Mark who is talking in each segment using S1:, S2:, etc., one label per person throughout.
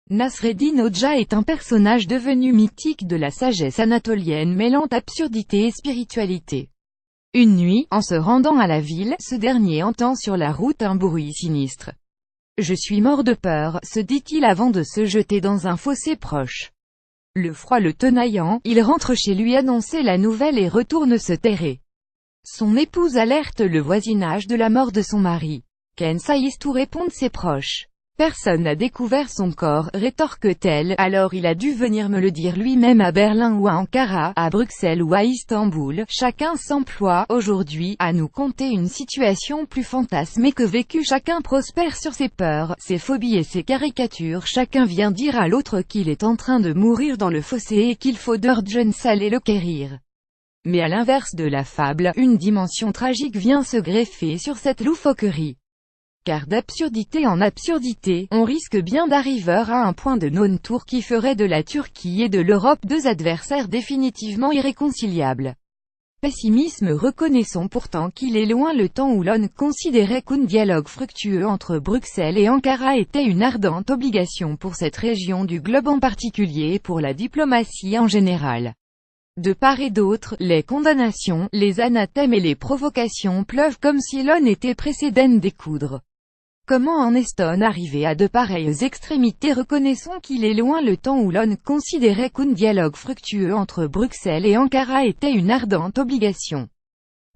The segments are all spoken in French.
S1: Nasreddin Hoxha est un personnage devenu mythique de la sagesse anatolienne mêlant absurdité et spiritualité. Une nuit, en se rendant à la ville, ce dernier entend sur la route un bruit sinistre. « Je suis mort de peur », se dit-il avant de se jeter dans un fossé proche. Le froid le tenaillant, il rentre chez lui annoncer la nouvelle et retourne se terrer. Son épouse alerte le voisinage de la mort de son mari. « Ken Saïstou » répondent ses proches. « Personne n'a découvert son corps », rétorque-t-elle, « alors il a dû venir me le dire lui-même à Berlin ou à Ankara, à Bruxelles ou à Istanbul. » Chacun s'emploie, aujourd'hui, à nous conter une situation plus fantasmée que vécue. Chacun prospère sur ses peurs, ses phobies et ses caricatures. Chacun vient dire à l'autre qu'il est en train de mourir dans le fossé et qu'il faut d'urgence aller le quérir. Mais à l'inverse de la fable, une dimension tragique vient se greffer sur cette loufoquerie. Car d'absurdité en absurdité, on risque bien d'arriver à un point de non-retour qui ferait de la Turquie et de l'Europe deux adversaires définitivement irréconciliables. Pessimisme. Reconnaissons pourtant qu'il est loin le temps où l'on considérait qu'un dialogue fructueux entre Bruxelles et Ankara était une ardente obligation pour cette région du globe en particulier et pour la diplomatie en général. De part et d'autre, les condamnations, les anathèmes et les provocations pleuvent comme si l'on était pressé d'en découdre. Comment en est-on arrivé à de pareilles extrémités? Reconnaissons qu'il est loin le temps où l'on considérait qu'un dialogue fructueux entre Bruxelles et Ankara était une ardente obligation.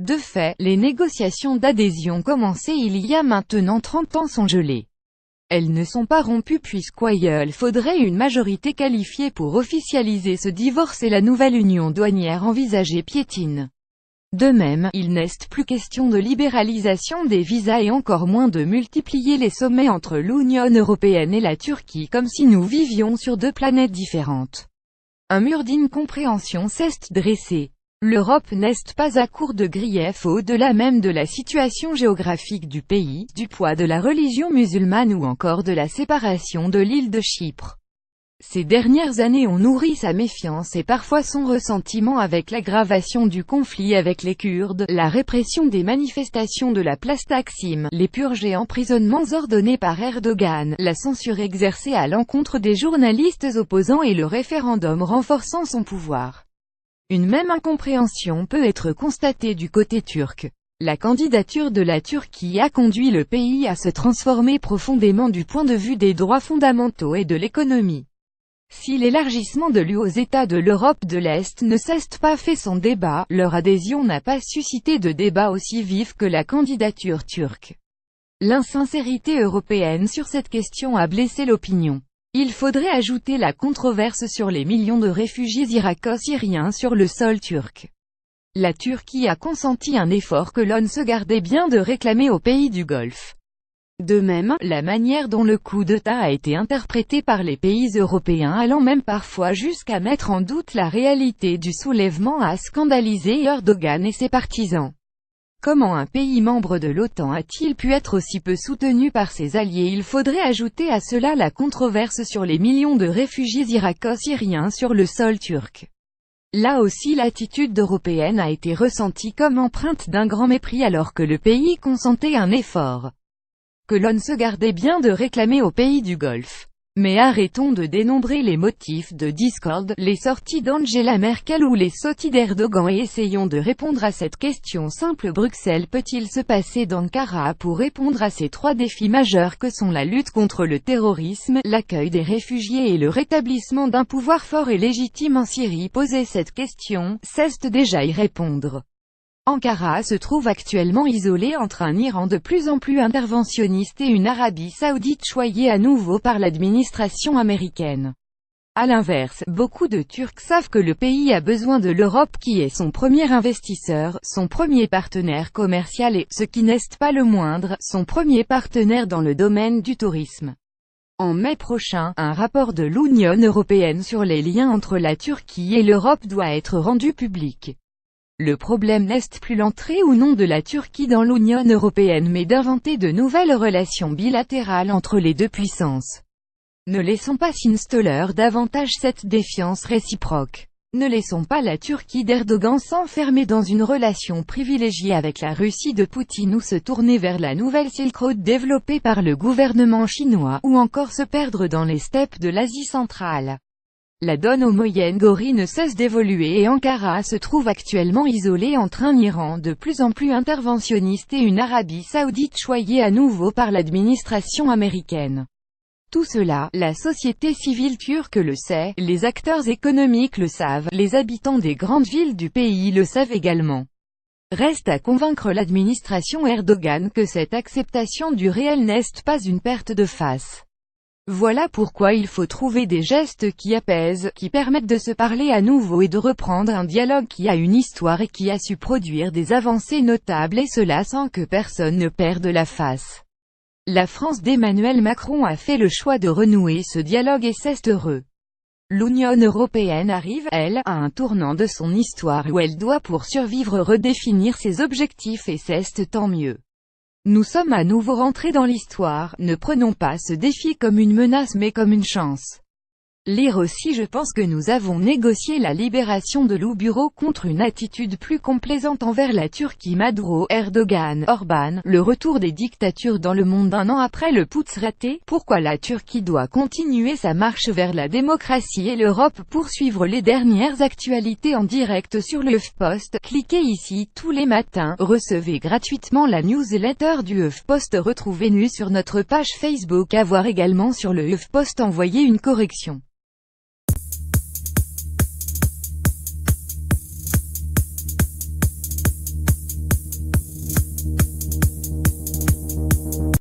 S1: De fait, les négociations d'adhésion commencées il y a maintenant 30 ans sont gelées. Elles ne sont pas rompues puisqu'il faudrait une majorité qualifiée pour officialiser ce divorce et la nouvelle union douanière envisagée piétine. De même, il n'est plus question de libéralisation des visas et encore moins de multiplier les sommets entre l'Union européenne et la Turquie comme si nous vivions sur deux planètes différentes. Un mur d'incompréhension s'est dressé. L'Europe n'est pas à court de griefs au-delà même de la situation géographique du pays, du poids de la religion musulmane ou encore de la séparation de l'île de Chypre. Ces dernières années ont nourri sa méfiance et parfois son ressentiment avec l'aggravation du conflit avec les Kurdes, la répression des manifestations de la place Taksim, les purges et emprisonnements ordonnés par Erdogan, la censure exercée à l'encontre des journalistes opposants et le référendum renforçant son pouvoir. Une même incompréhension peut être constatée du côté turc. La candidature de la Turquie a conduit le pays à se transformer profondément du point de vue des droits fondamentaux et de l'économie. Si l'élargissement de l'UE aux États de l'Europe de l'Est ne s'est pas fait sans débat, leur adhésion n'a pas suscité de débat aussi vif que la candidature turque. L'insincérité européenne sur cette question a blessé l'opinion. Il faudrait ajouter la controverse sur les millions de réfugiés irako-syriens sur le sol turc. La Turquie a consenti un effort que l'on se gardait bien de réclamer aux pays du Golfe. De même, la manière dont le coup d'État a été interprété par les pays européens allant même parfois jusqu'à mettre en doute la réalité du soulèvement a scandalisé Erdogan et ses partisans. Comment un pays membre de l'OTAN a-t-il pu être aussi peu soutenu par ses alliés? Il faudrait ajouter à cela la controverse sur les millions de réfugiés irako-syriens sur le sol turc. Là aussi l'attitude européenne a été ressentie comme empreinte d'un grand mépris alors que le pays consentait un effort que l'on se gardait bien de réclamer aux pays du Golfe. Mais arrêtons de dénombrer les motifs de discorde, les sorties d'Angela Merkel ou les sotties d'Erdogan et essayons de répondre à cette question simple. Bruxelles peut-il se passer d'Ankara pour répondre à ces trois défis majeurs que sont la lutte contre le terrorisme, l'accueil des réfugiés et le rétablissement d'un pouvoir fort et légitime en Syrie? Poser cette question, c'est déjà y répondre. Ankara se trouve actuellement isolée entre un Iran de plus en plus interventionniste et une Arabie saoudite choyée à nouveau par l'administration américaine. À l'inverse, beaucoup de Turcs savent que le pays a besoin de l'Europe qui est son premier investisseur, son premier partenaire commercial et, ce qui n'est pas le moindre, son premier partenaire dans le domaine du tourisme. En mai prochain, un rapport de l'Union européenne sur les liens entre la Turquie et l'Europe doit être rendu public. Le problème n'est plus l'entrée ou non de la Turquie dans l'Union européenne mais d'inventer de nouvelles relations bilatérales entre les deux puissances. Ne laissons pas s'installer davantage cette défiance réciproque. Ne laissons pas la Turquie d'Erdogan s'enfermer dans une relation privilégiée avec la Russie de Poutine ou se tourner vers la nouvelle Silk Road développée par le gouvernement chinois, ou encore se perdre dans les steppes de l'Asie centrale. La donne au Moyen-Orient ne cesse d'évoluer et Ankara se trouve actuellement isolée entre un Iran de plus en plus interventionniste et une Arabie saoudite choyée à nouveau par l'administration américaine. Tout cela, la société civile turque le sait, les acteurs économiques le savent, les habitants des grandes villes du pays le savent également. Reste à convaincre l'administration Erdogan que cette acceptation du réel n'est pas une perte de face. Voilà pourquoi il faut trouver des gestes qui apaisent, qui permettent de se parler à nouveau et de reprendre un dialogue qui a une histoire et qui a su produire des avancées notables, et cela sans que personne ne perde la face. La France d'Emmanuel Macron a fait le choix de renouer ce dialogue et c'est heureux. L'Union européenne arrive, elle, à un tournant de son histoire où elle doit pour survivre redéfinir ses objectifs et c'est tant mieux. Nous sommes à nouveau rentrés dans l'histoire, ne prenons pas ce défi comme une menace mais comme une chance. Lire aussi. Je pense que nous avons négocié la libération de l'U-Bureau contre une attitude plus complaisante envers la Turquie. Maduro, Erdogan, Orban, le retour des dictatures dans le monde un an après le putsch raté. Pourquoi la Turquie doit continuer sa marche vers la démocratie et l'Europe. Pour suivre les dernières actualités en direct sur le HuffPost, cliquez ici. Tous les matins, recevez gratuitement la newsletter du HuffPost. Retrouvez-nous sur notre page Facebook. À voir également sur le HuffPost. Envoyez une correction.